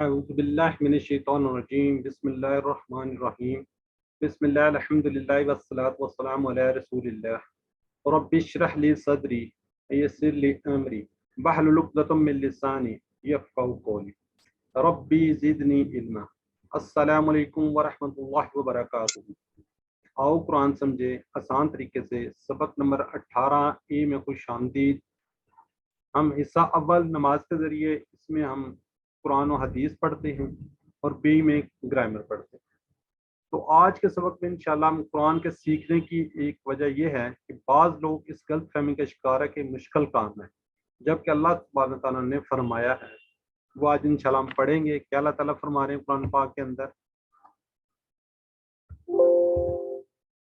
اعوذ باللہ من الشیطان الرجیم بسم اللہ الرحمن الرحیم بسم اللہ الحمدللہ والصلاۃ والسلام علی رسول اللہ رب اشرح لی صدری ویسر لی امری واحلل عقدۃ من لسانی یفقہوا قولی ربی زدنی علما۔ السلام علیکم ورحمۃ اللہ وبرکاتہ۔ آؤ قرآن سمجھے آسان طریقے سے، سبق نمبر 18 اے میں خوش آمدید۔ ہم حصہ اول نماز کے ذریعے اس میں ہم قرآن و حدیث پڑھتے ہیں اور بی میں گرامر پڑھتے ہیں۔ تو آج کے سبق میں انشاءاللہ ہم قرآن کے سیکھنے کی ایک وجہ یہ ہے کہ بعض لوگ اس غلط فہمی کا شکار ہے کہ مشکل کام ہے، جبکہ اللہ سبحانہ تعالیٰ نے فرمایا ہے، وہ آج انشاءاللہ ہم پڑھیں گے کہ اللہ تعالیٰ فرما رہے ہیں قرآن پاک کے اندر۔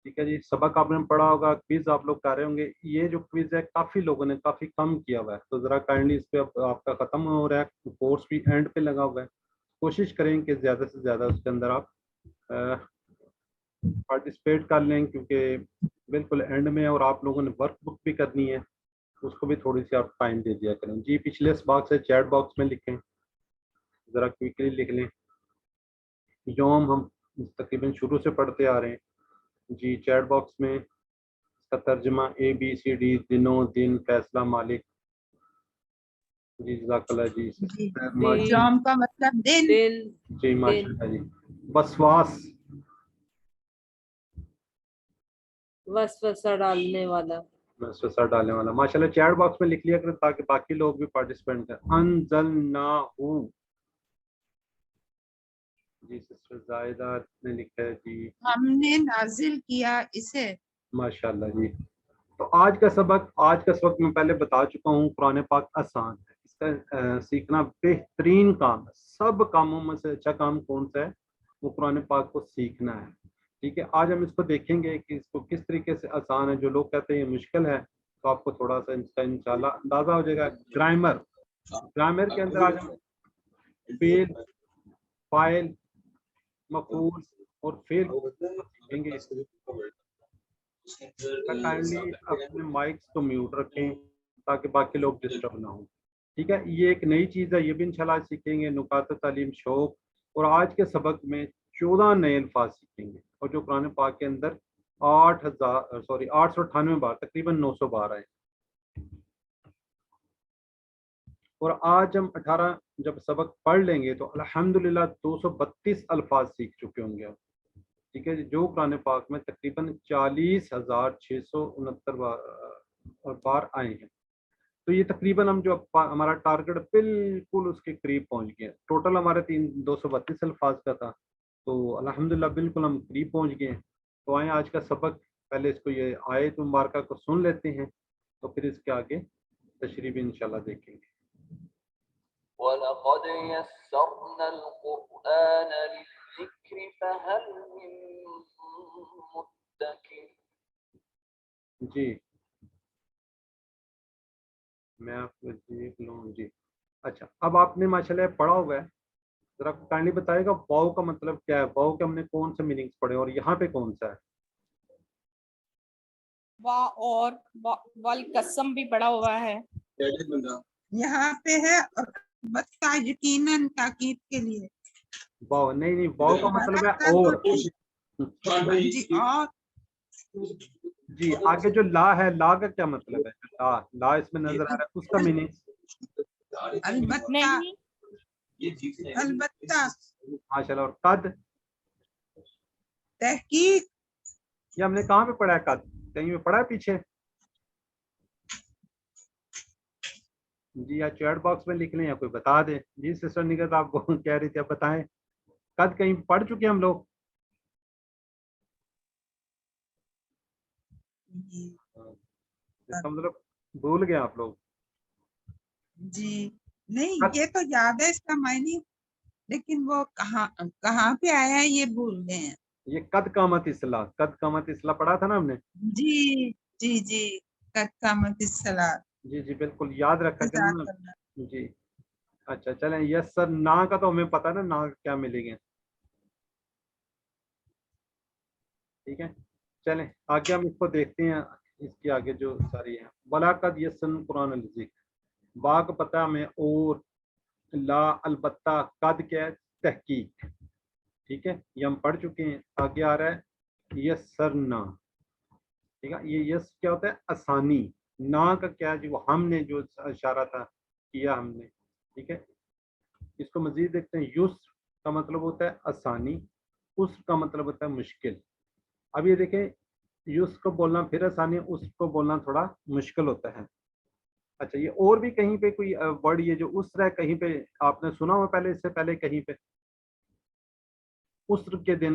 ٹھیک ہے جی، سبق آپ نے پڑھا ہوگا، کوئز آپ لوگ کر رہے ہوں گے۔ یہ جو کوئز ہے کافی لوگوں نے کافی کم کیا ہوا ہے، تو ذرا کائنڈلی اس پہ آپ کا ختم ہو رہا ہے، کورس بھی اینڈ پہ لگا ہوا ہے، کوشش کریں کہ زیادہ سے زیادہ اس کے اندر آپ پارٹیسپیٹ کر لیں، کیونکہ بالکل اینڈ میں اور آپ لوگوں نے ورک بک بھی کرنی ہے، اس کو بھی تھوڑی سی آپ ٹائم دے دیا کریں۔ جی پچھلے اس باکس سے چیٹ باکس میں لکھیں، ذرا کوئکلی لکھ لیں۔ یوم ہم تقریباً شروع سے پڑھتے آ رہے ہیں جی، چیٹ باکس میں اس کا ترجمہ ABCD، دنوں، دن، فیصلہ، مالک۔ جی جزاک اللہ جی۔ جام کا مطلب دن۔ جی ماشاء اللہ جی۔ وسواس، وسوسہ ڈالنے والا۔ وسوسہ ڈالنے والا، ماشاء اللہ چیٹ باکس میں لکھ لیا کریں تاکہ باقی لوگ بھی پارٹیسپینٹ کریں۔ انزلناہ، جی سسٹر زائدہ نے لکھا ہے جی ہم نے نازل کیا اسے۔ ماشاء اللہ جی۔ تو آج کا سبق میں پہلے بتا چکا ہوں، قرآن پاک آسان ہے، اس کا سیکھنا بہترین کام ہے۔ سب کاموں میں سے اچھا کام کون سا ہے؟ وہ قرآن پاک کو سیکھنا ہے۔ ٹھیک ہے، آج ہم اس کو دیکھیں گے کہ اس کو کس طریقے سے آسان ہے۔ جو لوگ کہتے ہیں یہ مشکل ہے تو آپ کو تھوڑا سا اس کا انشاءاللہ اندازہ ہو جائے گا۔ گرامر کے اندر آج ہم فعل، فاعل، مفعول اور فعل سیکھیں گے۔ کائنڈلی اپنے مائکس کو میوٹ رکھیں تاکہ باقی لوگ ڈسٹرب نہ ہوں۔ ٹھیک ہے، یہ ایک نئی چیز ہے، یہ بھی انشاءاللہ آج سیکھیں گے۔ نکات تعلیم شوق، اور آج کے سبق میں 14 نئے الفاظ سیکھیں گے، اور جو قرآن پاک کے اندر 898 بار، تقریباً 900 بار آئے۔ اور آج ہم 18 جب سبق پڑھ لیں گے تو الحمدللہ 232 الفاظ سیکھ چکے ہوں گے۔ ٹھیک ہے، جو قرآن پاک میں تقریباً 40,669 بار آئے ہیں۔ تو یہ تقریباً ہم جو ہمارا ٹارگٹ بالکل اس کے قریب پہنچ گیا۔ ٹوٹل ہمارے 232 الفاظ کا تھا، تو الحمدللہ بالکل ہم قریب پہنچ گئے ہیں۔ تو آئیں آج کا سبق پہلے اس کو یہ آیت مبارکہ کو سن لیتے ہیں، تو پھر اس کے آگے تشریح بھی انشاءاللہ دیکھیں گے۔ وَلَقَدْ يَسَّرْنَا الْقُرْآنَ لِلذِّكْرِ فَهَلْ مِن مُّدَّكِرٍ۔ جی میں آپ کو دیکھ لوں جی۔ اچھا، اب آپ نے ماشاءاللہ پڑھا ہوا ہے، ذرا کائنڈلی بتائے گا واو کا مطلب کیا ہے؟ واو کے ہم نے کون سے میننگز پڑھے اور یہاں پہ کون سا ہے؟ وا اور والقسم بھی پڑا ہوا ہے، یہاں پہ ہے بتا یقیناً تاکید کے لیے۔ واو نہیں، واو کا مطلب ہے اور۔ جی اور جی آگے جو لا ہے، لا کا کیا مطلب ہے؟ لا اس میں نظر آ رہا ہے، اس کا میننگ البتہ، نہیں البتہ، ماشاء اللہ۔ اور قد، تحقیق، یہ ہم نے کہاں پہ پڑھا ہے؟ قد کہیں پہ پڑھا ہے پیچھے؟ جی یا چیٹ باکس میں لکھ لیں یا کوئی بتا دیں۔ جی سسٹر نگہت آپ کو کہہ رہی تھی، آپ بتائیں قد کہیں پڑھ چکے ہم لوگ؟ اس کا مطلب بھول گئے آپ لوگ؟ جی نہیں یہ تو یاد ہے اس کا معنی، لیکن وہ کہاں پہ آیا ہے یہ بھول گئے ہیں۔ یہ قد قامت اصلاح، قد قامت اصلاح پڑھا تھا نا ہم نے؟ جی جی جی، قد قامت الصلاۃ۔ جی جی بالکل یاد رکھا کرنا جی۔ اچھا چلیں، یس سر نا کا تو ہمیں پتا نا، نا کیا ملے گے۔ ٹھیک ہے چلیں آگے ہم اس کو دیکھتے ہیں، اس کی آگے جو ساری ہیں۔ وَلَقَدْ يَسَّرْنَا الْقُرْآنَ لِلذِّكْرِ، با کا پتہ ہمیں اور، لا البتہ، قد کیا ہے تحقیق، ٹھیک ہے، یہ ہم پڑھ چکے ہیں. آگے آ رہا ہے یسرنا، ٹھیک ہے. یہ یس کیا ہوتا ہے آسانی، نا کا کیا ہے جی وہ ہم نے جو اشارہ تھا کیا ہم نے، ٹھیک ہے. اس کو مزید دیکھتے ہیں. یسر کا مطلب ہوتا ہے آسانی، اس کا مطلب ہوتا ہے مشکل. اب یہ دیکھیں یس کو بولنا پھر آسانی، اس کو بولنا تھوڑا مشکل ہوتا ہے. اچھا یہ اور بھی کہیں پہ کوئی ورڈ یہ جو اسر ہے کہیں پہ آپ نے سنا ہوا پہلے، اس سے پہلے کہیں پہ اسر کے دن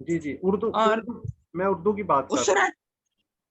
جی جی اردو اور میں اردو کی بات کر رہا ہوں.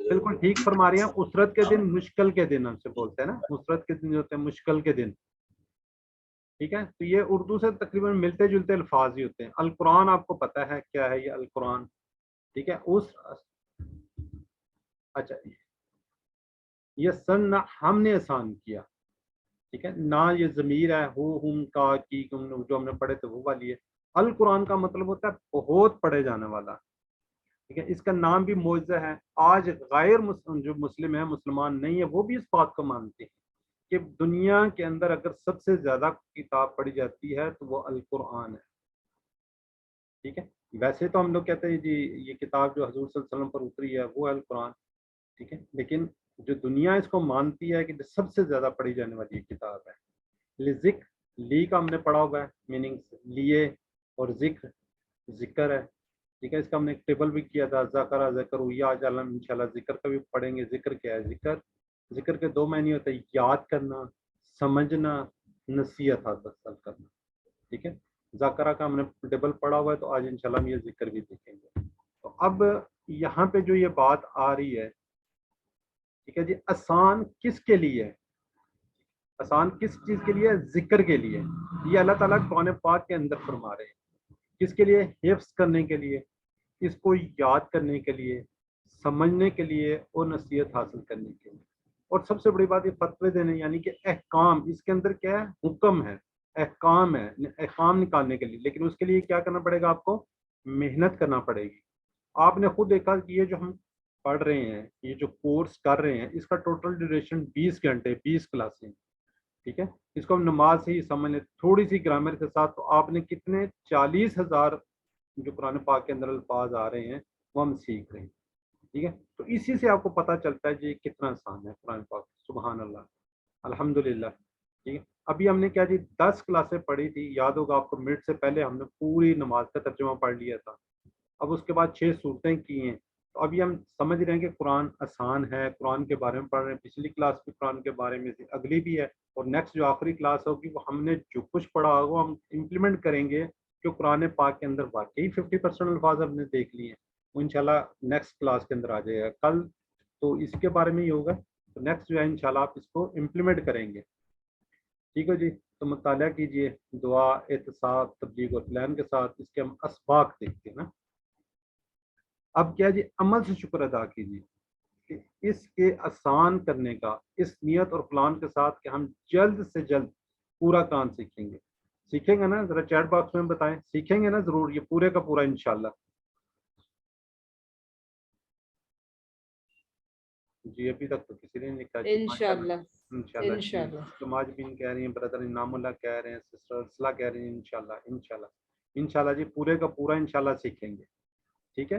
بالکل ٹھیک فرما رہی ہیں. اسرت کے دن، مشکل کے دن ہم سے بولتے ہیں نا، اسرت کے دن جو ہوتے ہیں مشکل کے دن، ٹھیک ہے. تو یہ اردو سے تقریباً ملتے جلتے الفاظ ہی ہوتے ہیں. القرآن آپ کو پتہ ہے کیا ہے یہ القرآن، ٹھیک ہے. اچھا یہ سن ہم نے آسان کیا، ٹھیک ہے. نہ یہ ضمیر ہے ہو ہم کا کی جو ہم نے پڑھے تھے وہ والی ہے. القرآن کا مطلب ہوتا ہے بہت پڑھے جانے والا، ٹھیک ہے. اس کا نام بھی معجزہ ہے. آج غیر مسلم جو مسلم ہے، مسلمان نہیں ہے، وہ بھی اس بات کو مانتے ہیں کہ دنیا کے اندر اگر سب سے زیادہ کتاب پڑھی جاتی ہے تو وہ القرآن ہے، ٹھیک ہے. ویسے تو ہم لوگ کہتے ہیں جی یہ کتاب جو حضور صلی اللہ علیہ وسلم پر اتری ہے وہ ہے القرآن، ٹھیک ہے. لیکن جو دنیا اس کو مانتی ہے کہ سب سے زیادہ پڑھی جانے والی یہ کتاب ہے. لذکر، لی کا ہم نے پڑھا ہوا ہے میننگ لیے، اور ذکر ذکر ہے، ٹھیک ہے. اس کا ہم نے ایک ٹیبل بھی کیا تھا، ذکر ذکر یا ان شاء اللہ ذکر کا بھی پڑھیں گے. ذکر کیا ہے؟ ذکر کے دو معنی ہوتے ہیں، یاد کرنا، سمجھنا، نصیحت حاصل کرنا، ٹھیک ہے. ذاکرہ کا ہم نے ٹیبل پڑھا ہوا ہے تو آج انشاءاللہ ہم یہ ذکر بھی دیکھیں گے. تو اب یہاں پہ جو یہ بات آ رہی ہے، ٹھیک ہے جی، آسان کس کے لیے ہے؟ آسان کس چیز کے لیے؟ ذکر کے لیے. یہ اللہ تعالیٰ قرآن پاک کے اندر فرما رہے ہیں. کس کے لیے؟ حفظ کرنے کے لیے، اس کو یاد کرنے کے لیے، سمجھنے کے لیے اور نصیحت حاصل کرنے کے لیے. اور سب سے بڑی بات یہ فتوے دینے، یعنی کہ احکام، اس کے اندر کیا ہے؟ حکم ہے، احکام ہے، احکام نکالنے کے لیے. لیکن اس کے لیے کیا کرنا پڑے گا؟ آپ کو محنت کرنا پڑے گی. آپ نے خود دیکھا کہ یہ جو ہم پڑھ رہے ہیں، یہ جو کورس کر رہے ہیں، اس کا ٹوٹل ڈیوریشن 20 گھنٹے، 20 کلاسیں، ٹھیک ہے. اس کو ہم نماز سے ہی سمجھ لیں، تھوڑی سی گرامر کے ساتھ، تو آپ نے کتنے 40,000 جو قرآن پاک کے اندر الفاظ آ رہے ہیں وہ ہم سیکھ رہے ہیں، ٹھیک ہے. تو اسی سے آپ کو پتہ چلتا ہے جی کتنا آسان ہے قرآن پاک. سبحان اللہ، الحمدللہ، ٹھیک ہے. ابھی ہم نے کیا جی 10 کلاسیں پڑھی تھی، یاد ہوگا آپ کو، منٹ سے پہلے ہم نے پوری نماز کا ترجمہ پڑھ لیا تھا. اب اس کے بعد 6 صورتیں کی ہیں. تو ابھی ہم سمجھ رہے ہیں کہ قرآن آسان ہے، قرآن کے بارے میں پڑھ رہے ہیں. پچھلی کلاس بھی قرآن کے بارے میں تھی، اگلی بھی ہے، اور نیکسٹ جو آخری کلاس ہوگی وہ ہم نے جو کچھ پڑھا ہوگا ہم امپلیمنٹ کریں گے. جو قرآن پاک کے اندر واقعی 50% الفاظ ہم نے دیکھ لیے ہیں، وہ انشاءاللہ نیکسٹ کلاس کے اندر آ جائے گا. کل تو اس کے بارے میں ہی ہوگا، تو نیکسٹ جو ہے انشاءاللہ آپ اس کو امپلیمنٹ کریں گے، ٹھیک ہے جی. تو مطالعہ کیجئے، دعا، احتساب، تبلیغ اور پلان کے ساتھ. اس کے ہم اسباق دیکھتے ہیں نا. اب کیا جی، عمل سے شکر ادا کیجیے کہ اس کے آسان کرنے کا، اس نیت اور پلان کے ساتھ کہ ہم جلد سے جلد پورا کام سیکھیں گے. سیکھیں گے نا؟ ذرا چیٹ باکس میں بتائیں، سیکھیں گے نا ضرور یہ پورے کا پورا انشاءاللہ؟ جی ابھی تک تو کسی نے نہیں کہا جی انشاءاللہ انشاءاللہ. انشاءاللہ. سماج بین کہہ رہی ہیں، برادر انعام اللہ کہہ رہے ہیں، سسٹر ارسلہ کہہ رہی ہیں انشاءاللہ انشاءاللہ انشاءاللہ جی پورے کا پورا انشاءاللہ سیکھیں گے، ٹھیک ہے.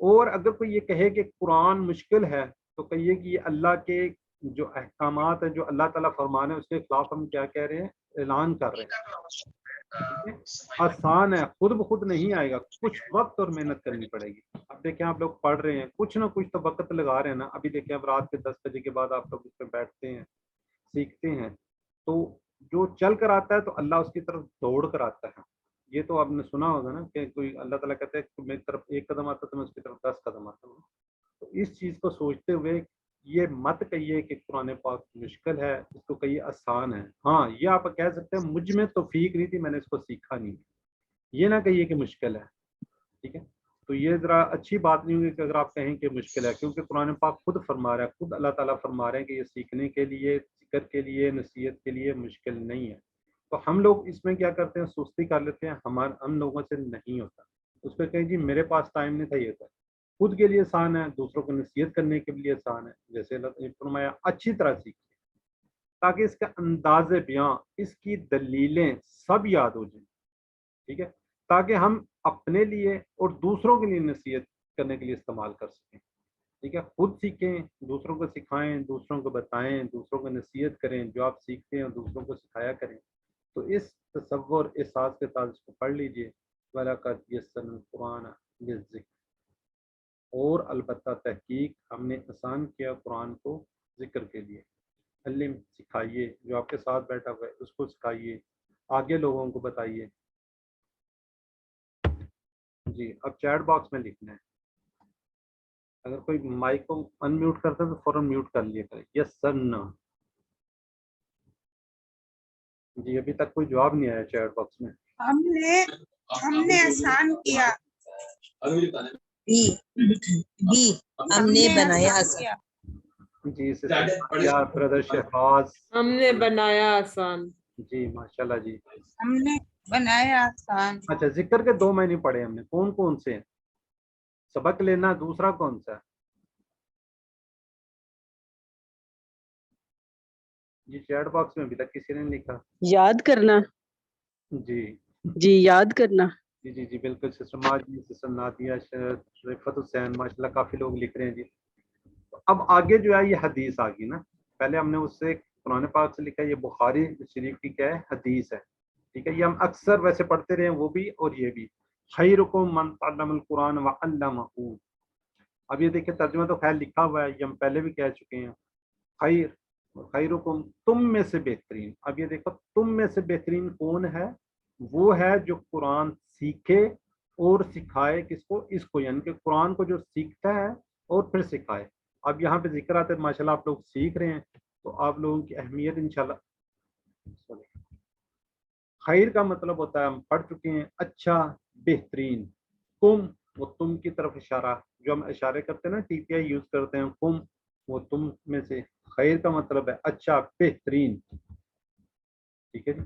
اور اگر کوئی یہ کہے کہ قرآن مشکل ہے تو کہیے کہ یہ اللہ کے جو احکامات ہیں، جو اللہ تعالیٰ فرمان ہے، اس کے خلاف ہم کیا کہہ رہے ہیں؟ اعلان کر رہے ہیں، ٹھیک ہے. آسان ہے، خود بخود نہیں آئے گا، کچھ وقت اور محنت کرنی پڑے گی. اب دیکھیں آپ لوگ پڑھ رہے ہیں، کچھ نہ کچھ تو وقت لگا رہے ہیں نا. ابھی دیکھیں اب رات کے 10 بجے کے بعد آپ لوگ اس پہ بیٹھتے ہیں، سیکھتے ہیں، تو جو چل کر آتا ہے تو اللہ اس کی طرف دوڑ کر آتا ہے. یہ تو آپ نے سنا ہوگا نا کہ کوئی اللہ تعالیٰ کہتے ہیں کہ میری طرف 1 قدم آتا تو میں اس کی طرف 10 قدم آتا ہوں. تو اس چیز کو سوچتے ہوئے یہ مت کہیے کہ قرآن پاک مشکل ہے، اس کو کہیے آسان ہے. ہاں یہ آپ کہہ سکتے ہیں مجھ میں توفیق نہیں تھی، میں نے اس کو سیکھا نہیں. یہ نہ کہیے کہ مشکل ہے، ٹھیک ہے. تو یہ ذرا اچھی بات نہیں ہوگی کہ اگر آپ کہیں کہ مشکل ہے، کیونکہ قرآن پاک خود فرما رہا ہے، خود اللہ تعالیٰ فرما رہے ہیں کہ یہ سیکھنے کے لیے، ذکر کے لیے، نصیحت کے لیے مشکل نہیں ہے. تو ہم لوگ اس میں کیا کرتے ہیں، سستی کر لیتے ہیں، ہم لوگوں سے نہیں ہوتا. اس پہ کہیں جی میرے پاس ٹائم نہیں تھا، یہ تھا. خود کے لیے آسان ہے، دوسروں کو نصیحت کرنے کے لیے آسان ہے. جیسے اللہ نے فرمایا اچھی طرح سیکھیں تاکہ اس کا انداز بیاں، اس کی دلیلیں سب یاد ہو جائیں. ٹھیک ہے، تاکہ ہم اپنے لیے اور دوسروں کے لیے نصیحت کرنے کے لیے استعمال کر سکیں. ٹھیک ہے، خود سیکھیں، دوسروں کو سکھائیں، دوسروں کو بتائیں، دوسروں کو نصیحت کریں. جو آپ سیکھتے ہیں دوسروں کو سکھایا کریں. تو اس تصور احساس کے ساتھ اس کو پڑھ لیجئے. وَلَقَدْ يَسَّرْنَا الْقُرْآنَ لِلذِّكْرِ، اور البتہ تحقیق ہم نے آسان کیا قرآن کو ذکر کے لیے. علم سکھائیے، جو آپ کے ساتھ بیٹھا ہوا ہے اس کو سکھائیے، آگے لوگوں کو بتائیے. جی اب چیٹ باکس میں لکھنا ہے. اگر کوئی مائک کو ان میوٹ کرتا ہے تو فوراً میوٹ کر لیا کرے. یس سر نا. جی ابھی تک کوئی جواب نہیں آیا چیٹ باکس میں. ہم نے آسان کیا بھی ہم نے بنایا آسان. جی سسٹر برادر شہباز، ہم نے بنایا آسان. جی ماشاءاللہ جی. ہم نے بنایا آسان. اچھا ذکر کے 2 معنی پڑھے ہم نے، کون کون سے ہیں؟ سبق لینا دوسرا کون سا ہے؟ جی چیٹ باکس میں ابھی تک کسی نے لکھا. یاد کرنا. جی جی یاد کرنا. جی جی جی بالکل. سسٹر ماجی، سسٹر نادیہ، رفت حسین، ماشاءاللہ کافی لوگ لکھ رہے ہیں جی. اب آگے جو ہے یہ حدیث آ گئی نا. پہلے ہم نے اس سے قرآن پاک سے لکھا، یہ بخاری شریف کی کیا ہے، حدیث ہے. ٹھیک ہے، یہ ہم اکثر ویسے پڑھتے رہے ہیں، وہ بھی اور یہ بھی. خیرکم من تعلم القرآن وعلمہ. اب یہ دیکھیں ترجمہ تو خیر لکھا ہوا ہے، یہ ہم پہلے بھی کہہ چکے ہیں. خیر، خیرکم تم میں سے بہترین. اب یہ دیکھو تم میں سے بہترین کون ہے؟ وہ ہے جو قرآن سیکھے اور سکھائے. کس کو؟ اس کو، یعنی کہ قرآن کو جو سیکھتا ہے اور پھر سکھائے. اب یہاں پہ ذکر آتا ہے ماشاءاللہ آپ لوگ سیکھ رہے ہیں تو آپ لوگوں کی اہمیت انشاءاللہ. خیر کا مطلب ہوتا ہے، ہم پڑھ چکے ہیں، اچھا، بہترین. تم، وہ تم کی طرف اشارہ، جو ہم اشارے کرتے ہیں نا، ٹی پی آئی یوز کرتے ہیں، تم، وہ تم میں سے. خیر کا مطلب ہے اچھا، بہترین. ٹھیک ہے جی،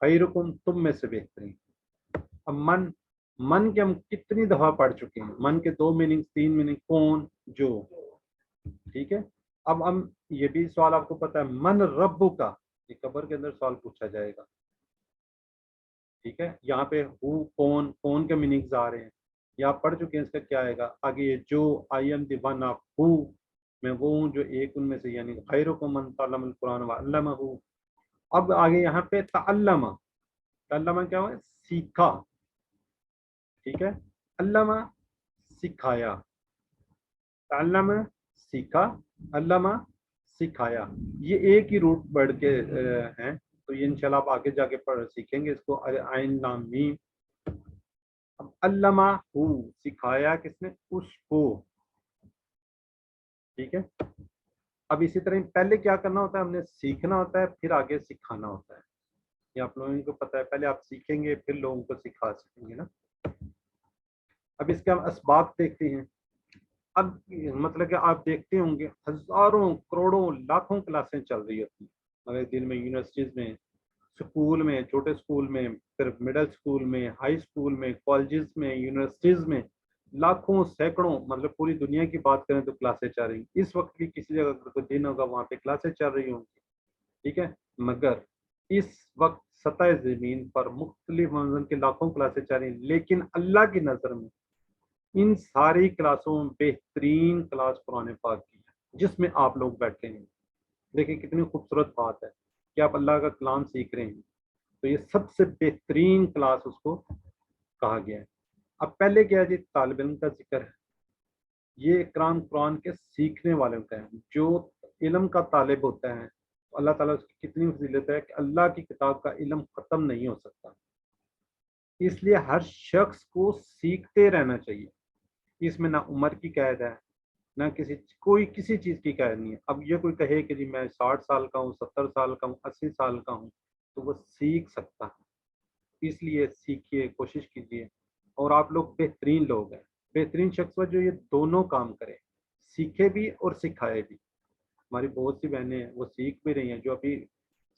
خیرکم تم میں سے بہترین. اب من کے ہم کتنی دفعہ پڑھ چکے ہیں. من کے 2 میننگ 3 میننگ. کون؟ جو. ٹھیک ہے، اب ہم یہ بھی سوال آپ کو پتا ہے، من ربو کا، یہ قبر کے اندر سوال پوچھا جائے گا. ٹھیک ہے، یہاں پہ ہو، کون کے میننگز آ رہے ہیں، یہ آپ پڑھ چکے ہیں. اس کا کیا آئے گا آگے؟ یہ جو، I am the one of ہو، میں وہ ہوں جو ایک ان میں سے، یعنی خیرکم من تعلم القرآن وعلمہ. اب آگے یہاں پہ تعلمہ. تعلمہ کیا ہوا؟ سیکھا. ٹھیک ہے، علامہ سکھایا. تعلمہ سیکھا، علامہ سکھایا. یہ ایک ہی روٹ بڑھ کے ہیں. تو یہ انشاءاللہ آپ آگے جا کے سیکھیں گے اس کو. عین لام میم. اب علامہ ہو، سکھایا کس نے؟ اس کو. ٹھیک ہے، اب اسی طرح پہلے کیا کرنا ہوتا ہے؟ ہم نے سیکھنا ہوتا ہے، پھر آگے سکھانا ہوتا ہے. یہ آپ لوگوں کو پتہ ہے، پہلے آپ سیکھیں گے پھر لوگوں کو سکھا سکیں گے نا. اب اس کے ہم اسباب دیکھتے ہیں. اب مطلب کہ آپ دیکھتے ہوں گے ہزاروں کروڑوں لاکھوں کلاسیں چل رہی ہوتی ہیں ہمارے دن میں، یونیورسٹیز میں، اسکول میں، چھوٹے اسکول میں، پھر مڈل اسکول میں، ہائی اسکول میں، کالجز میں، یونیورسٹیز میں. لاکھوں سینکڑوں، مطلب پوری دنیا کی بات کریں تو کلاسیں چل رہی ہیں. اس وقت بھی کسی جگہ کوئی دن ہوگا وہاں پہ کلاسیں چل رہی ہوں گی. ٹھیک ہے، مگر اس وقت سطح زمین پر مختلف منظم کے لاکھوں کلاسیں چل رہی ہیں، لیکن اللہ کی نظر میں ان ساری کلاسوں میں بہترین کلاس قرآن پاک کی ہے، جس میں آپ لوگ بیٹھے ہیں. دیکھیں کتنی خوبصورت بات ہے کہ آپ اللہ کا کلام سیکھ رہے ہیں، تو یہ سب سے بہترین کلاس اس کو کہا گیا ہے. اب پہلے کیا جی؟ طالب علم کا ذکر ہے. یہ اکرام قرآن کے سیکھنے والوں کا ہے. جو علم کا طالب ہوتا ہے اللہ تعالیٰ اس کی کتنی فضیلت ہے کہ اللہ کی کتاب کا علم ختم نہیں ہو سکتا. اس لیے ہر شخص کو سیکھتے رہنا چاہیے. اس میں نہ عمر کی قید ہے، نہ کسی چیز کی قید نہیں ہے. اب یہ کوئی کہے کہ جی میں 60 سال کا ہوں، 70 سال کا ہوں، 80 سال کا ہوں، تو وہ سیکھ سکتا ہے. اس لیے سیکھیے، کوشش کیجیے. اور آپ لوگ بہترین لوگ ہیں. بہترین شخص وہ جو یہ دونوں کام کرے، سیکھے بھی اور سکھائے بھی. ہماری بہت سی بہنیں ہیں وہ سیکھ بھی رہی ہیں، جو ابھی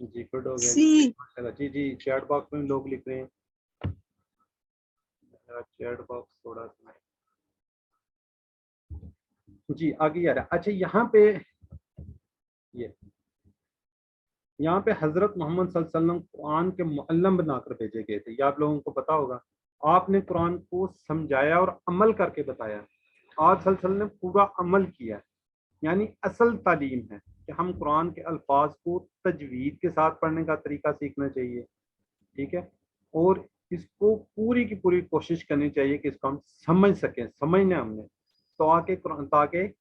جی گڈ ہو گیا سی جی جی چیٹ باکس میں لوگ لکھ رہے ہیں چیٹ باکس تھوڑا سا جی آگے آ رہا ہے. اچھا یہاں پہ حضرت محمد صلی اللہ علیہ وسلم قرآن کے معلم بنا کر بھیجے گئے تھے. یہ آپ لوگوں کو پتا ہوگا. آپ نے قرآن کو سمجھایا اور عمل کر کے بتایا. آپ صلی اللہ علیہ وسلم نے پورا عمل کیا, یعنی اصل تعلیم ہے کہ ہم قرآن کے الفاظ کو تجوید کے ساتھ پڑھنے کا طریقہ سیکھنا چاہیے, ٹھیک ہے, اور اس کو پوری کی پوری کوشش کرنی چاہیے کہ اس کو ہم سمجھ سکیں, سمجھنا ہم نے, تاکہ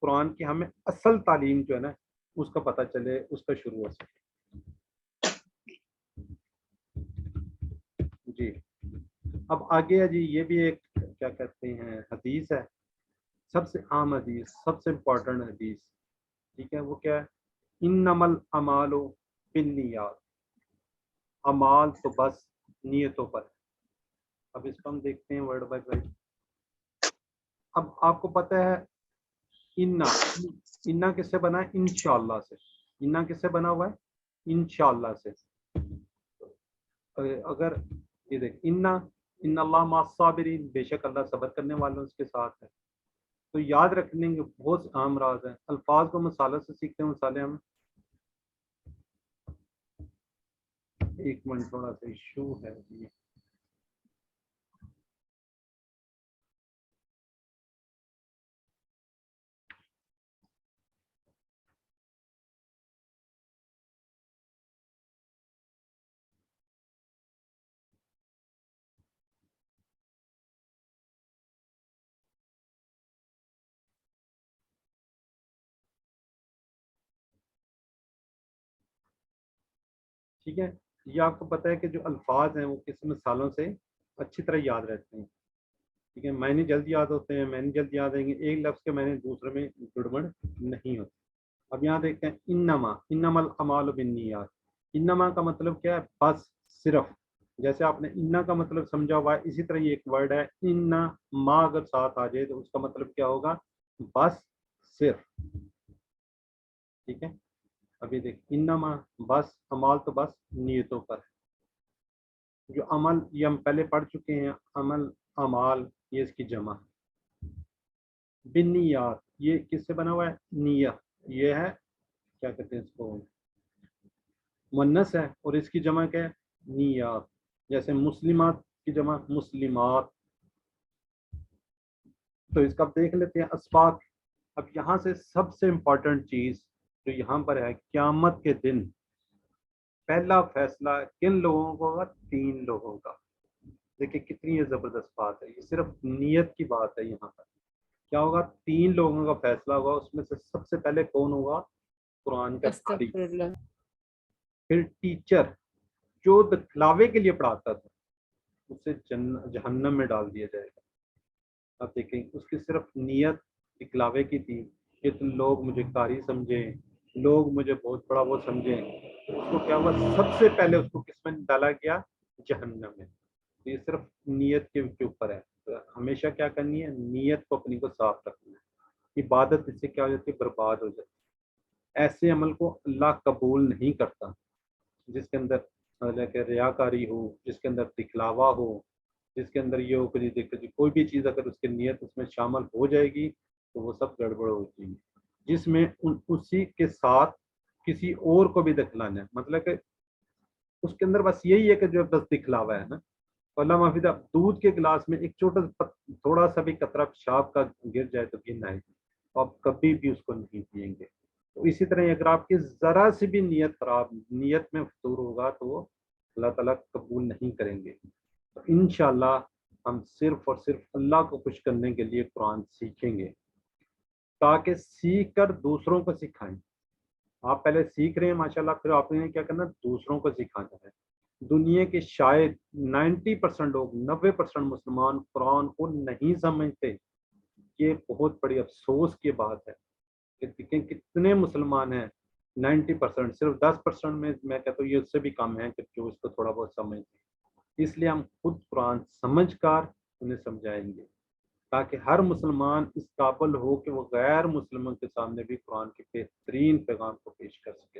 قرآن کی ہمیں اصل تعلیم جو ہے نا اس کا پتہ چلے, اس کا شروع ہو سکے. جی اب آگے ہے جی, یہ بھی ایک کیا کہتے ہیں حدیث ہے, سب سے عام حدیث, سب سے امپورٹنٹ حدیث, ٹھیک ہے. وہ کیا ہے؟ انما الاعمال بالنیات, اعمال تو بس نیتوں پر. اب اس کو ہم دیکھتے ہیں ورڈ بائی ورڈ. اب آپ کو پتہ ہے انا کس سے بنا ہے؟ انشاءاللہ سے. انا کس سے بنا ہوا ہے؟ انشاءاللہ سے. اگر یہ دیکھ ان اللہ مع الصابرین, بے شک اللہ صبر کرنے والوں اس کے ساتھ ہے. تو یاد رکھنے کے بہت اہم راز ہیں. الفاظ کو مثالوں سے سیکھتے ہیں. مثالیں ہم ایک منٹ, تھوڑا سا ایشو ہے جی. ٹھیک ہے, یہ آپ کو پتہ ہے کہ جو الفاظ ہیں وہ کس مثالوں سے اچھی طرح یاد رہتے ہیں. ٹھیک ہے, معنی جلد یاد ہوتے ہیں, معنی جلد یاد آئیں گے. ایک لفظ کے معنی دوسرے میں گڑبڑ نہیں ہوتے. اب یہاں دیکھتے ہیں انما الاعمال بالنیات. انما کا مطلب کیا ہے؟ بس, صرف. جیسے آپ نے انا کا مطلب سمجھا ہوا ہے, اسی طرح یہ ایک ورڈ ہے انا, ما اگر ساتھ آ جائے تو اس کا مطلب کیا ہوگا؟ بس, صرف. ٹھیک ہے, ابھی دیکھ انما بس, عمال تو بس نیتوں پر ہے. جو عمل یہ ہم پہلے پڑھ چکے ہیں, عمل اعمال یہ اس کی جمع. بالنیات یہ کس سے بنا ہوا ہے؟ نیت. یہ ہے کیا کہتے ہیں اس کو, مؤنث ہے, اور اس کی جمع کیا ہے؟ نیات. جیسے مسلمات کی جمع مسلمات. تو اس کا دیکھ لیتے ہیں اسباق. اب یہاں سے سب سے امپورٹنٹ چیز جو یہاں پر ہے, قیامت کے دن پہلا فیصلہ کن لوگوں کو ہوگا؟ 3 لوگوں کا. دیکھیں کتنی یہ زبردست بات ہے, یہ صرف نیت کی بات ہے. یہاں پر کیا ہوگا؟ 3 لوگوں کا فیصلہ ہوگا. اس میں سے سب سے پہلے کون ہوگا؟ قرآن کا قاری, استغفر اللہ. پھر ٹیچر جو دکھلاوے کے لیے پڑھاتا تھا اسے جہنم میں ڈال دیا جائے گا. اب دیکھیں اس کی صرف نیت دکھلاوے کی تھی کہ لوگ مجھے قاری سمجھیں, لوگ مجھے بہت بڑا وہ سمجھیں. اس کو کیا ہوا؟ سب سے پہلے اس کو کس میں ڈالا گیا؟ جہنم میں. یہ صرف نیت کے اوپر ہے. تو ہمیشہ کیا کرنی ہے؟ نیت کو اپنی کو صاف رکھنا ہے. عبادت اس سے کیا ہو جاتی ہے؟ برباد ہو جاتی ہے. ایسے عمل کو اللہ قبول نہیں کرتا جس کے اندر ریاکاری ہو, جس کے اندر دکھلاوا ہو, جس کے اندر یہ ہو کہ کوئی بھی چیز اگر اس کی نیت اس میں شامل ہو جائے گی تو وہ سب گڑبڑ ہو جائے گی. جس میں اسی کے ساتھ کسی اور کو بھی دکھلانا ہے, مطلب کہ اس کے اندر بس یہی ہے کہ جو بس دکھلاوا ہے نا. اللہ محفوظ, دودھ کے گلاس میں ایک تھوڑا سا بھی قطرہ پیشاب کا گر جائے تو گن آئے گی, تو آپ کبھی بھی اس کو نہیں پئیں گے. تو اسی طرح اگر آپ کی ذرا سی بھی نیت خراب, نیت میں فطور ہوگا تو وہ اللہ تعالیٰ قبول نہیں کریں گے. تو انشاءاللہ ہم صرف اور صرف اللہ کو خوش کرنے کے لیے قرآن سیکھیں گے تاکہ سیکھ کر دوسروں کو سکھائیں. آپ پہلے سیکھ رہے ہیں ماشاءاللہ, پھر آپ نے کیا کرنا؟ دوسروں کو سکھانا ہے. دنیا کے شاید 90% لوگ, 90% مسلمان قرآن کو نہیں سمجھتے. یہ بہت بڑی افسوس کی بات ہے کہ دیکھیں کتنے مسلمان ہیں. 90%, صرف 10% میں کہتا ہوں یہ اس سے بھی کم ہے کہ جو اس کو تھوڑا بہت سمجھتے. اس لیے ہم خود قرآن سمجھ کر انہیں سمجھائیں گے تاکہ ہر مسلمان اس قابل ہو کہ وہ غیر مسلموں کے سامنے بھی قرآن کے بہترین پیغام کو پیش کر سکے.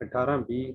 18B।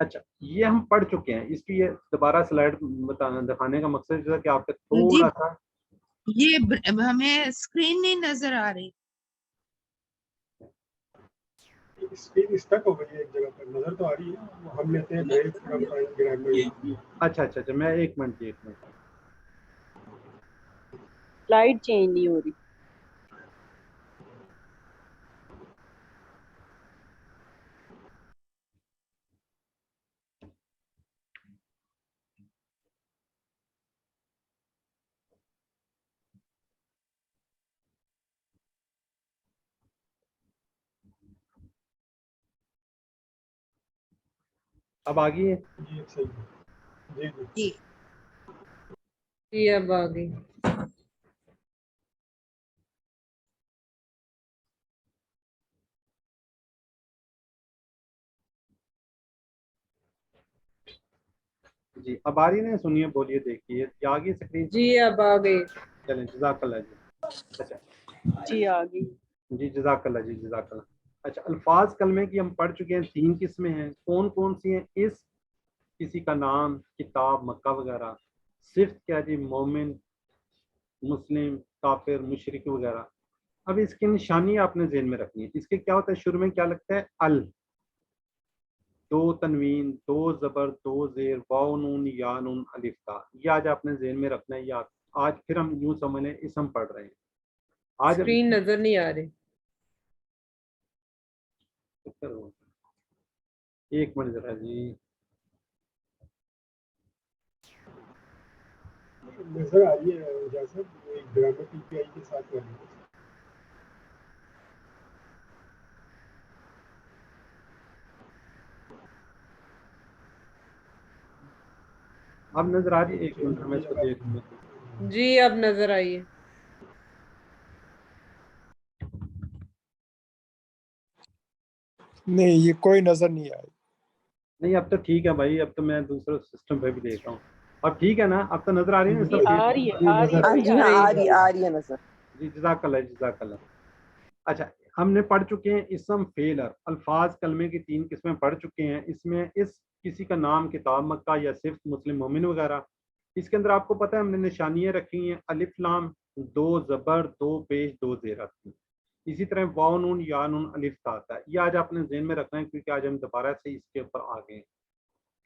اچھا یہ ہم پڑھ چکے ہیں, اس کی یہ دوبارہ سلائڈ دکھانے کا مقصد یہ تھا کہ آپ کو تھوڑا سا یہ ہمیں اسکرین نہیں نظر آ رہی. اسٹک ہو گئی ہے ایک جگہ پر, نظر تو آ رہی ہے, ہم لیتے ہیں بریک گرامر. اچھا اچھا اچھا میں ایک منٹ. سلائڈ چینج نہیں ہو رہی. اب آ گئی ہے. جی صحیح ہے. جی جی جی اب آ گئی. جی اب آ رہی ہے, سنیے بولیے دیکھیے یہ آ گئی اسکرین. جی اب آ گئی. چلیں جزاک اللہ جی. اچھا جی آ گئی. جی جزاک اللہ جی جزاک اللہ. اچھا الفاظ کلمے کی ہم پڑھ چکے ہیں, 3 قسمیں ہیں. کون کون سی ہیں؟ اس کسی کا نام, کتاب, مکہ وغیرہ. صفت کیا جی؟ مومن, مسلم, کافر, مشرک وغیرہ. اب اس کی نشانی آپ نے ذہن میں رکھنی ہے. اس کے کیا ہوتا ہے, شروع میں کیا لگتا ہے ال, 2 تنوین, 2 زبر, 2 زیر, واو نون یا نون الف تا. یہ آج آپ نے ذہن میں رکھنا ہے. یہ آج پھر ہم یوں سمجھ لیں اسم پڑھ رہے ہیں. آج اسکرین نظر نہیں آ رہی. ایک منٹ ذرا جی. نظر آ رہی ہے اجازت, گرامر پی پی آئی کے ساتھ والی. اب نظر آ رہی ہے؟ ایک منٹ میں اس کو دیکھ لوں. جی اب نظر آئی ہے. نہیں یہ کوئی نظر نہیں آئی. نہیں اب تو ٹھیک ہے بھائی, اب تو میں دوسرے سسٹم پہ بھی دیکھ رہا ہوں. اب ٹھیک ہے نا, اب تو نظر آ رہی ہے نا جی سب آ ٹھیک؟ رہی ہے, آ رہی ہے ہاں بھائی, جی آ ہاں رہی ہے, آ رہی ہے نظر. جی جزاک اللہ جزاک اللہ. اچھا ہم نے پڑھ چکے ہیں اسم, فعل اور الفاظ کلمے کی 3 قسمیں پڑھ چکے ہیں. اس میں اس کسی کا نام, کتاب, مکہ یا صفت, مسلم, مومن وغیرہ. اس کے اندر آپ کو پتہ ہے ہم نے نشانیاں رکھی ہیں, الف لام, 2 زبر, 2 پیش, 2 زیر. اسی طرح واو نون یا نون الف تا آتا ہے. یہ آج آپ نے ذہن میں رکھنا ہے کیونکہ آج ہم دوبارہ سے اس کے اوپر آ گئے ہیں.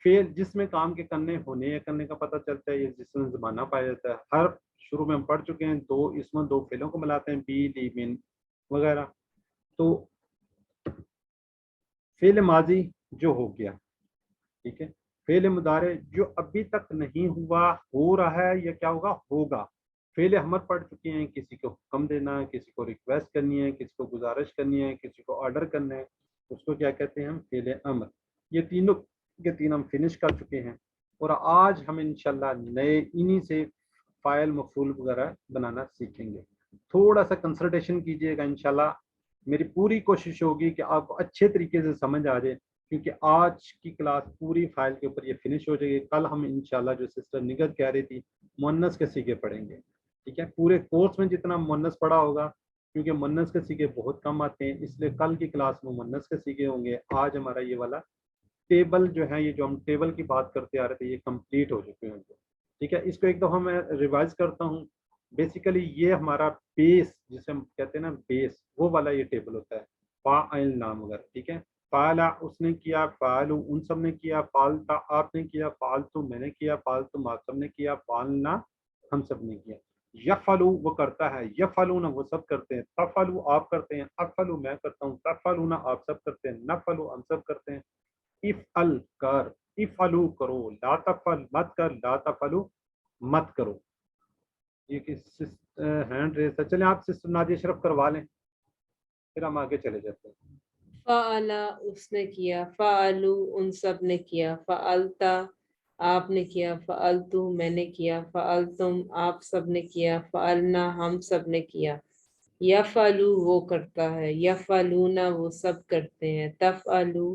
فعل جس میں کام کے کرنے, ہونے یا کرنے کا پتہ چلتا ہے, یہ جس میں زمانہ پایا جاتا ہے. ہر شروع میں ہم پڑھ چکے ہیں 2 اسم 2 فعلوں کو ملاتے ہیں, بی, لی, من وغیرہ. تو فعل ماضی جو ہو گیا, ٹھیک ہے. فعل مضارع جو ابھی تک نہیں ہوا, ہو رہا ہے یا کیا ہوگا, ہوگا. فعل امر پڑھ چکے ہیں, کسی کو حکم دینا ہے, کسی کو ریکویسٹ کرنی ہے, کسی کو گزارش کرنی ہے, کسی کو آرڈر کرنا ہے, اس کو کیا کہتے ہیں ہم, فعل امر. یہ تینوں کے 3 ہم فنش کر چکے ہیں. اور آج ہم انشاءاللہ نئے انہی سے فاعل, مفعول وغیرہ بنانا سیکھیں گے. تھوڑا سا کنسلٹیشن کیجئے گا, انشاءاللہ میری پوری کوشش ہوگی کہ آپ کو اچھے طریقے سے سمجھ آ جائے, کیونکہ آج کی کلاس پوری فائل کے اوپر یہ فنش ہو جائے گی. کل ہم انشاءاللہ جو سسٹر نگہت کہہ رہی تھی مؤنث کے صیغے پڑھیں گے, ٹھیک ہے. پورے کورس میں جتنا مؤنث پڑھا ہوگا, کیونکہ مؤنث کے صیغے بہت کم آتے ہیں, اس لیے کل کی کلاس میں مؤنث کے صیغے ہوں گے. آج ہمارا یہ والا ٹیبل جو ہے, یہ جو ہم ٹیبل کی بات کرتے آ رہے تھے, یہ کمپلیٹ ہو چکے ہیں, ٹھیک ہے. اس کو ایک دفعہ میں ریوائز کرتا ہوں. بیسیکلی یہ ہمارا بیس جسے ہم کہتے ہیں نا بیس, وہ والا یہ ٹیبل ہوتا ہے. فاعل نام وغیرہ, ٹھیک ہے. فعلا اس نے کیا, فعلوا ان سب نے کیا, فعلتا آپ نے کیا, فعلتو میں نے کیا, فعلتم آپ سب نے کیا, فعلنا ہم سب نے کیا. یفعلوا وہ کرتا ہے, یفعلون وہ سب کرتے ہیں, تفعلوا آپ کرتے ہیں, افعلوا میں کرتا ہوں, تفعلون آپ سب کرتے ہیں, نفعلوا ہم سب کرتے ہیں. افعل کر, افعلوا کرو, لا تفعل مت کر, لا تفعلوا مت کرو. یہ کس ہینڈ ریس ہے, چلیں آپ سسٹر نادیہ اشرف کروا لیں, پھر ہم آگے چلے جاتے ہیں. فعلا اس نے کیا, فعلو ان سب نے کیا, فعلتا آپ نے کیا, فعلتو میں نے کیا, فعلتم آپ سب نے کیا, فعلنا ہم سب نے کیا. یفعلو وہ کرتا ہے, یفعلون وہ سب کرتے ہیں, تفعلو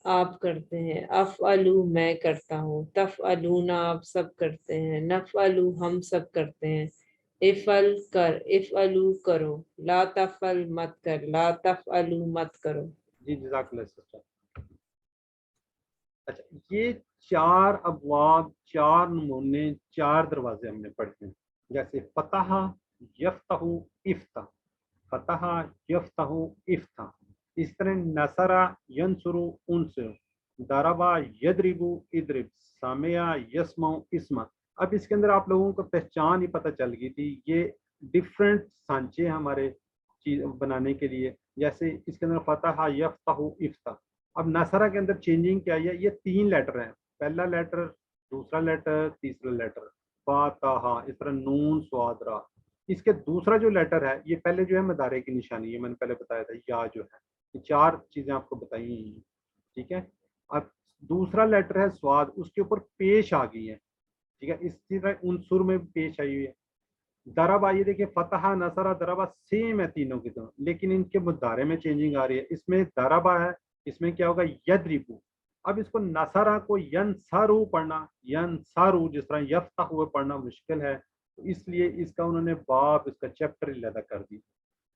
آپ کرتے ہیں, افعلو میں کرتا ہوں, تفعلون آپ سب کرتے ہیں, نفعلو ہم سب کرتے ہیں. افعل کر, افعلو کرو, لا تفعل مت کر, لا تفعلو مت کرو. جی جزاک اللہ سسٹر. اچھا یہ 4 ابواب، 4 نمونے، 4 دروازے ہم نے پڑھے ہیں، جیسے فتح یفتح افتح، فتح یفتح افتح، اس طرح نصر ینصر انصر، ضربا یضرب اضرب، سمع یسمع اسمع. اب اس کے اندر آپ لوگوں کو پہچان ہی پتہ چل گئی تھی، یہ ڈفرینٹ سانچے ہمارے چیز بنانے کے لیے. جیسے اس کے اندر فتح یفتح افتح. اب نصرہ کے اندر چینجنگ کیا ہے، یہ 3 لیٹر ہیں، پہلا لیٹر، دوسرا لیٹر، تیسرا لیٹر، فاتحہ، اس طرح نون صاد را. اس کے دوسرا جو لیٹر ہے، یہ پہلے جو ہے مدارے کی نشانی ہے، میں نے پہلے بتایا تھا، یا جو ہے یہ 4 چیزیں آپ کو بتائی ہیں، ٹھیک ہے. اب دوسرا لیٹر ہے سواد، اس کے اوپر پیش آ گئی ہے، ٹھیک ہے. اسی طرح عنصر میں بھی پیش آئی ہوئی ہے. ضربہ، یہ دیکھیں فتح نصرہ ضربہ سیم ہے تینوں کی طرح، لیکن ان کے مدارے میں چینجنگ آ رہی ہے. اس میں ضربہ ہے، اس میں کیا ہوگا یضرب. اب اس کو نصرہ کو ینصرو پڑھنا، ینصرو جس طرح یفتح ہوئے پڑھنا مشکل ہے، تو اس لیے اس کا انہوں نے باب، اس کا چیپٹر علیحدہ کر دی.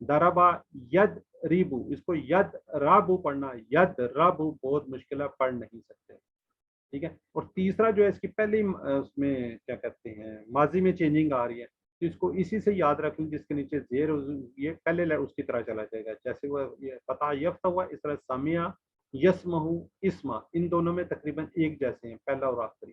ضربہ یضرب، اس کو یضرب پڑھنا، یضرب بہت مشکل ہے، پڑھ نہیں سکتے، ٹھیک ہے. اور تیسرا جو ہے اس کی پہلی اس میں کیا کہتے ہیں ماضی میں چینجنگ آ رہی ہے، تو اس کو اسی سے یاد رکھ لیں، جس کے نیچے زیر یہ پہلے اس کی طرح چلا جائے گا، جیسے وہ یہ فتح یفتح ہوا، اس طرح سمع یسمع اسما، ان دونوں میں تقریباً ایک جیسے ہیں، پہلا اور آخری،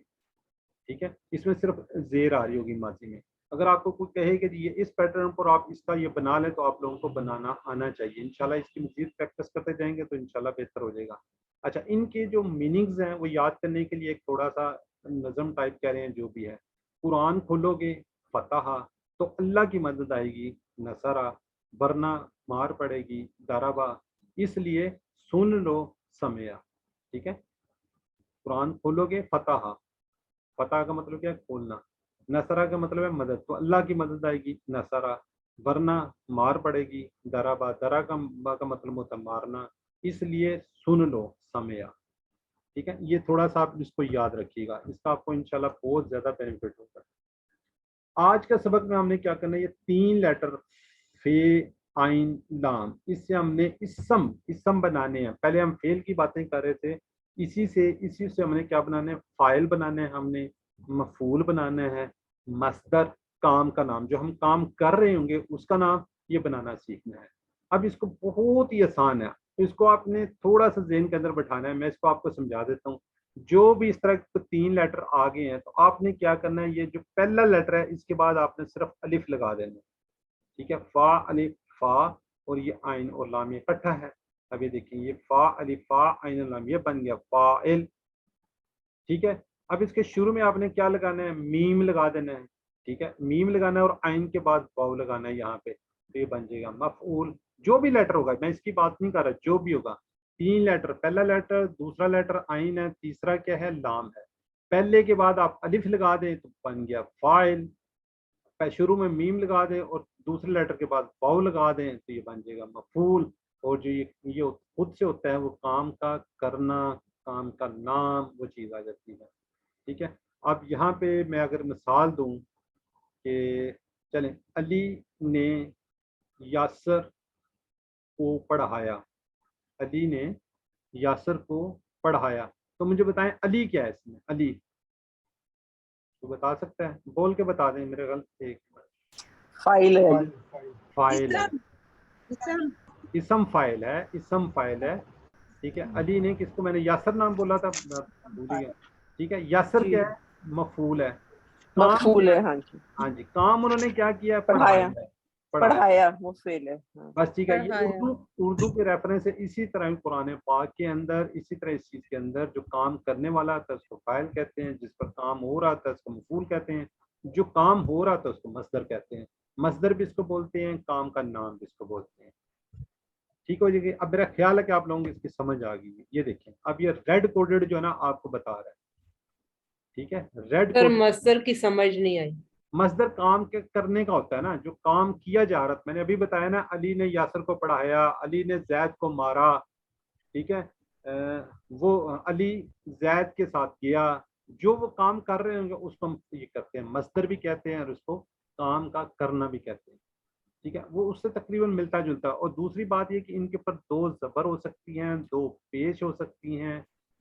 ٹھیک ہے. اس میں صرف زیر آ رہی ہوگی ماضی میں. اگر آپ کو کوئی کہے کہ یہ اس پیٹرن پر آپ اس کا یہ بنا لیں، تو آپ لوگوں کو بنانا آنا چاہیے. انشاءاللہ اس کی مزید پریکٹس کرتے جائیں گے تو انشاءاللہ بہتر ہو جائے گا. اچھا ان کے جو میننگز ہیں وہ یاد کرنے کے لیے ایک تھوڑا سا نظم ٹائپ کہہ رہے ہیں جو بھی ہے. قرآن کھولو گے فتح تو اللہ کی مدد آئے گی، نصرہ ورنہ مار پڑے گی، ضربہ اس لیے سن لو سمعا، ٹھیک ہے. قرآن کھولو گے فتح، فتح کا مطلب کیا ہے کھولنا، نصرہ کا مطلب ہے مدد، تو اللہ کی مدد آئے گی نصرہ، ورنہ مار پڑے گی ضربہ، ضرا کا مطلب ہوتا ہے مارنا، اس لیے سن لو سمعا، ٹھیک ہے. یہ تھوڑا سا آپ اس کو یاد رکھیے گا، اس کا آپ کو انشاءاللہ بہت زیادہ بینیفٹ ہوگا. آج کا سبق میں ہم نے کیا کرنا ہے، یہ 3 لیٹر فے عین لام، اس سے ہم نے اسم بنانے ہیں. پہلے ہم فعل کی باتیں کر رہے تھے، اسی سے ہم نے کیا بنانا ہے، فاعل بنانا ہے، ہم نے مفعول بنانا ہے، مصدر کام کا نام، جو ہم کام کر رہے ہوں گے اس کا نام، یہ بنانا سیکھنا ہے. اب اس کو بہت ہی آسان ہے، اس کو آپ نے تھوڑا سا ذہن کے اندر بٹھانا ہے. میں اس کو آپ کو سمجھا دیتا ہوں. جو بھی اس طرح کے 3 لیٹر آگے ہیں، تو آپ نے کیا کرنا ہے، یہ جو پہلا لیٹر ہے اس کے بعد آپ نے صرف الف لگا دینا، ٹھیک ہے. فا الف فا، اور یہ عین اور لام یہ اکٹھا ہے. اب یہ دیکھیں، یہ فا الف فا عین لام، یہ بن گیا فاعل، ٹھیک ہے. اب اس کے شروع میں آپ نے کیا لگانا ہے، میم لگا دینا ہے، ٹھیک ہے. میم لگانا ہے اور عین کے بعد واو لگانا ہے یہاں پہ، تو یہ بن جائے گا مفعول. جو بھی لیٹر ہوگا، میں اس کی بات نہیں کر رہا، جو بھی ہوگا 3 لیٹر، پہلا لیٹر، دوسرا لیٹر عین ہے، تیسرا کیا ہے لام ہے. پہلے کے بعد آپ الف لگا دیں تو بن گیا فاعل، شروع میں میم لگا دیں اور دوسرے لیٹر کے بعد واو لگا دیں تو یہ بن جائے گا مفعول. اور جو یہ خود سے ہوتا ہے وہ کام کا کرنا، کام کا نام، وہ چیز آ جاتی ہے، ٹھیک ہے. اب یہاں پہ میں اگر مثال دوں کہ چلیں، علی نے یاسر کو پڑھایا، علی نے یاسر کو پڑھایا، تو مجھے بتائیں علی کیا ہے اس میں، علی تو بتا سکتا ہے، بول کے بتا دیں میرے غلط. ایک فائل ہے فائل فائل فاعل ہے، اسم اسم فاعل ہے، اسم فاعل ہے، ٹھیک ہے. علی نے کس کو، میں نے یاسر نام بولا تھا، میں بھول گیا، ٹھیک ہے. یاسر جی کیا ہے، مفعول ہے. کام مفعول کیا ہے، ہے، ہاں جی. ہاں جی، کام انہوں نے کیا کیا ہے، پڑھایا، پڑھایا ہے، پڑھایا. پڑھایا وہ فعل ہے. ہاں. بس ٹھیک ہے. یہ پڑھایا. اردو کے ریفرنس ہے. اسی طرح قرآن پاک کے اندر، اسی طرح اس چیز کے اندر جو کام کرنے والا تھا اس کو فاعل کہتے ہیں، جس پر کام ہو رہا تھا اس کو مفعول کہتے ہیں، جو کام ہو رہا تھا اس کو مصدر کہتے ہیں. مصدر بھی اس کو بولتے ہیں، کام کا نام بھی اس کو بولتے ہیں. ٹھیک ہو جائے گی. اب میرا خیال ہے کہ آپ لوگوں کو اس کی سمجھ آ گئی. یہ دیکھیں، اب یہ ریڈ کوڈڈ جو ہے نا آپ کو بتا رہا ہے، ٹھیک ہے. ریڈ سر کوڈ مصدر کی سمجھ نہیں آئی. مصدر کام کے کرنے کا ہوتا ہے نا، جو کام کیا جا رہا تھا. میں نے ابھی بتایا نا، علی نے یاسر کو پڑھایا، علی نے زید کو مارا، ٹھیک ہے. وہ علی زید کے ساتھ گیا، جو وہ کام کر رہے ہوں گے اس کو ہم یہ کرتے ہیں مصدر بھی کہتے ہیں، اور اس کو کام کا کرنا بھی کہتے ہیں، ٹھیک ہے. وہ اس سے تقریباً ملتا جلتا. اور دوسری بات یہ کہ ان کے اوپر 2 زبر ہو سکتی ہیں، 2 پیش ہو سکتی ہیں،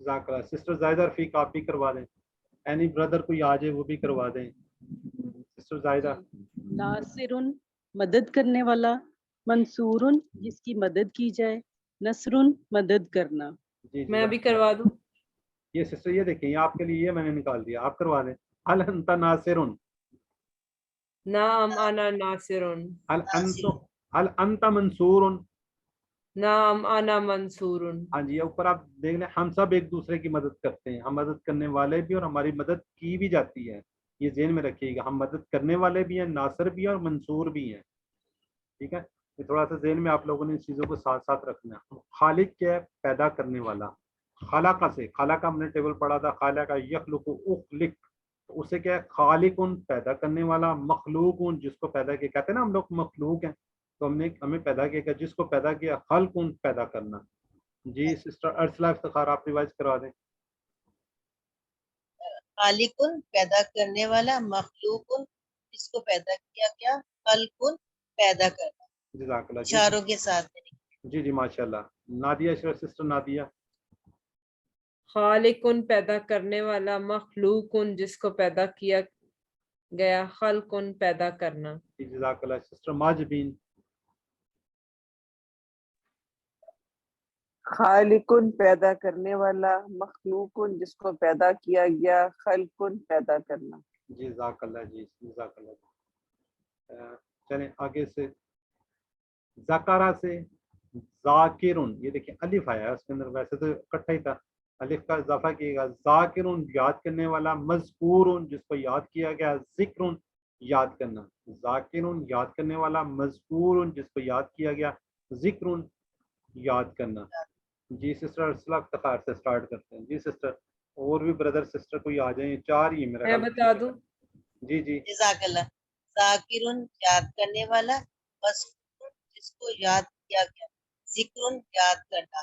جزاک اللہ. سسٹر زائدہ رفیق آپ بھی کروا دیں. اینی بردر کوئی آ جائے وہ بھی کروا دیں. سسٹر زائدہ. ناصرن مدد کرنے والا، منصورن جس کی مدد کی جائے، نصرن مدد کرنا. جی میں بھی کروا دوں. یہ سسٹر یہ دیکھیں، یہ آپ کے لیے یہ میں نے نکال دیا، آپ کروا دیں. هل انت ناصر؟ نعم انا ناصرن. هل انت منصور؟ نعم انا منصورن. ہاں جی، اوپر آپ دیکھ لیں ہم سب ایک دوسرے کی مدد کرتے ہیں، ہم مدد کرنے والے بھی اور ہماری مدد کی بھی جاتی ہے. یہ ذہن میں رکھیے گا، ہم مدد کرنے والے بھی ہیں، ناصر بھی ہیں اور منصور بھی ہیں. ٹھیک ہے، یہ تھوڑا سا ذہن میں آپ لوگوں نے ان چیزوں کو ساتھ ساتھ رکھنا ہے. خالق کیا ہے؟ پیدا کرنے والا. خالقہ سے، خالقہ ہم نے ٹیبل پڑھا تھا، خالقہ یخلق اخلق، تو اسے کیا ہے؟ خالق پیدا کرنے والا، مخلوق جس کو پیدا کیا، کہتے ہیں نا ہم لوگ مخلوق ہیں، تو ہمیں پیدا کیا، جس کو پیدا کیا، خلق پیدا کرنا. جی سسٹر ارسلہ افتخار آپ ریوائز کروا دیں. خالق پیدا کرنے والا، مخلوق جس کو پیدا کیا گیا، خلق پیدا کرنا. جزاک اللہ. اشاروں کے ساتھ. جی جی ماشاء اللہ. نادیہ اشرف سسٹر نادیہ. خالق پیدا کرنے والا، مخلوق جس کو پیدا کیا گیا، خلق پیدا کرنا. جی جزاک اللہ. سسٹر ماجبین. خالق پیدا کرنے والا، مخلوق جس کو پیدا کیا گیا، خلق پیدا کرنا. جی جزاک اللہ. جی جزاک اللہ. چلیں آگے سے، ذکرہ سے ذاکرون، یہ دیکھیں الف آیا ہے اس کے اندر، ویسے تو اکٹھا ہی تھا، الف کا اضافہ کیے گا. ذاکرون یاد کرنے والا، مذکورون جس کو یاد کیا گیا، ذکرون یاد کرنا. ذاکرون یاد کرنے والا، مذکورون جس کو یاد کیا گیا، ذکرون یاد کرنا. جی سسٹر ارسلہ افتخار سے سٹارٹ کرتے ہیں. جی سسٹر اور بھی بردر سسٹر کوئی آ جائیں، چار ہی میرا. میں بتا دوں. جی جی جزاک اللہ. ذاکرون یاد کرنے والا، مذکور جس کو یاد کیا گیا، ذکر یاد کرنا.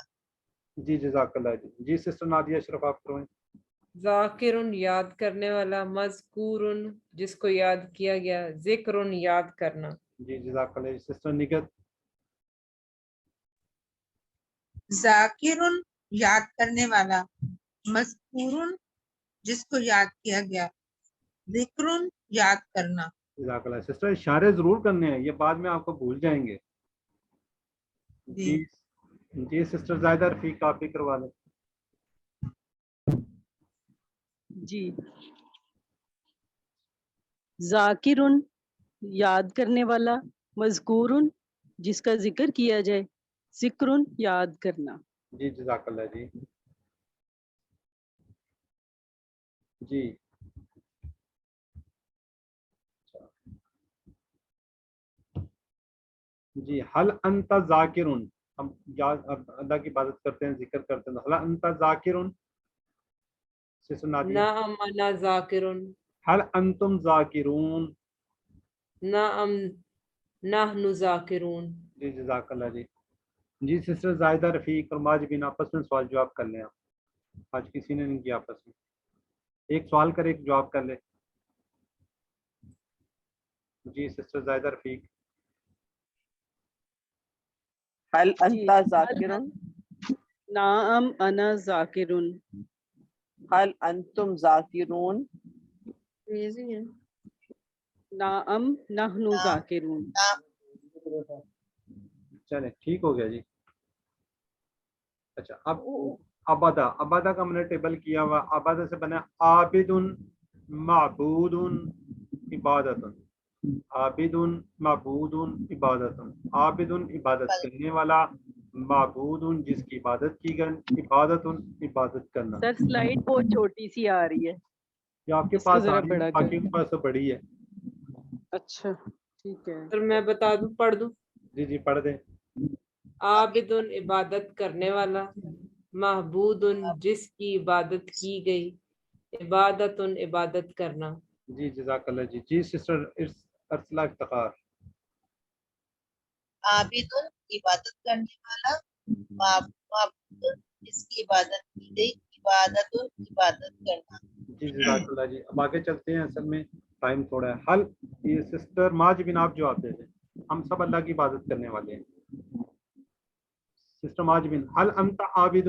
جی جزاک اللہ. جی سسٹر نادیہ اشرف آپ کروائیں. ذاکر یاد کرنے والا، مذکور جس کو یاد کیا گیا، ذکر یاد کرنا. جی جزاک اللہ. سسٹر نگت. ذاکر یاد کرنے والا، مذکور جس کو یاد کیا گیا، ذکر یاد کرنا. جزاک اللہ. سسٹر اشارے ضرور کرنے ہیں، یہ بعد میں آپ کو بھول جائیں گے. جی جی سسٹر زائدہ رفیق آپ بھی کروا لیں. جی ذاکر یاد کرنے والا، مذکور جس کا ذکر کیا جائے، ذکر یاد کرنا. جی جزاک اللہ. جی جی جی حل انت ذاکرون، ہم یاد اللہ کی عبادت کرتے ہیں، ذکر کرتے ہیں. حل انت ذاکرون. نعم انا ذاکرون. حل انتم ذاکرون. نعم نحن ذاکرون. جی جزاک اللہ. جی جی سسٹر زائدہ رفیق اور ماجبین آپس میں سوال جواب کر لیں. آپ آج کسی نے نہیں کیا آپس میں، ایک سوال کر ایک جواب کر لیں. جی سسٹر زائدہ رفیق. هل انت ذاکر؟ نعم انا ذاکر. هل انتم ذاکرون؟ نعم نحن ذاکرون. چلیں ٹھیک ہو گیا. جی اچھا اب عبادہ، عبادہ کا ہم نے ٹیبل کیا ہوا. عبادہ سے بنا عابد معبود عبادت. عابد معبود عبادت. عابد عبادت کرنے والا، معبود جس کی عبادت کی گئی، عبادت عبادت کرنا. سر سلائیڈ بہت چھوٹی سی آ رہی ہے، یہ آپ کے پاس آ رہی ہے، آپ کے پاس تو بڑی ہے. اچھا ٹھیک ہے. سر میں بتا دوں، پڑھ دوں. جی جی پڑھ دیں. عابد عبادت کرنے والا، معبود جس کی عبادت کی گئی، عبادت عبادت کرنا. جی جزاک اللہ. جی جی سسٹر ارسلہ افتخار. عابد عبادت کرنے والا، معبود جس کی عبادت کی گئی، عبادت عبادت کرنا. جی جزاک اللہ. جی اب آگے چلتے ہیں، اصل میں ٹائم تھوڑا ہے. حل یہ سسٹر ماجبین آپ جواب دے دیں، ہم سب اللہ کی عبادت کرنے والے ہیں. سسٹر ماجبین حل انت عابد،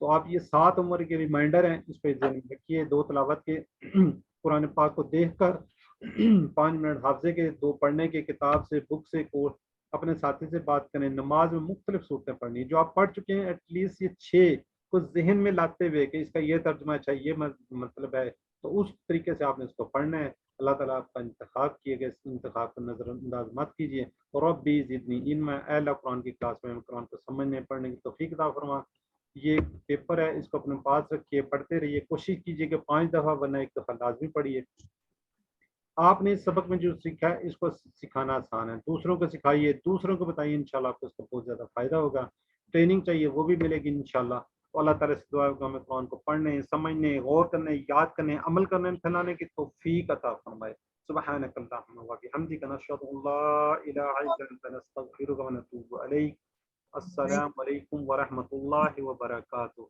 تو آپ یہ 7 عمر کے ریمائنڈر ہیں، اس پہ ذہن میں رکھیے. 2 تلاوت کے قرآن پاک کو دیکھ کر 5 منٹ حافظے کے، 2 پڑھنے کے، کتاب سے، بک سے، اپنے ساتھی سے بات کریں. نماز میں مختلف صورتیں پڑھنی جو آپ پڑھ چکے ہیں، ایٹ لیسٹ یہ 6 کو ذہن میں لاتے ہوئے کہ اس کا یہ ترجمہ اچھا یہ مطلب ہے، تو اس طریقے سے آپ نے اس کو پڑھنا ہے. اللہ تعالیٰ آپ کا انتخاب کیے گئے، اس انتخاب کو نظر انداز مت کیجیے. ربی زدنی علما، اے اللہ قرآن کی کلاس میں قرآن کو سمجھنے پڑھنے کی توفیق عطا فرما. یہ پیپر ہے، اس کو اپنے پاس رکھیے، پڑھتے رہیے، کوشش کیجیے کہ 5 دفعہ ورنہ 1 دفعہ لازمی پڑھیے. آپ نے اس سبق میں جو سیکھا ہے اس کو سکھانا آسان ہے، دوسروں کو سکھائیے، دوسروں کو بتائیے، انشاءاللہ آپ کو اس کا بہت زیادہ فائدہ ہوگا. ٹریننگ چاہیے وہ بھی ملے گی انشاءاللہ. تو اللہ تعالیٰ سے دعا ہے کہ ہمیں قرآن کو پڑھنے، سمجھنے، غور کرنے، یاد کرنے، عمل کرنے، پھیلانے کی توفیق عطا فرمائے. سبحانک اللہم و بحمدک، نشہد ان لا الہ الا انت، نستغفرک و نتوب الیک. السلام علیکم ورحمۃ اللہ وبرکاتہ.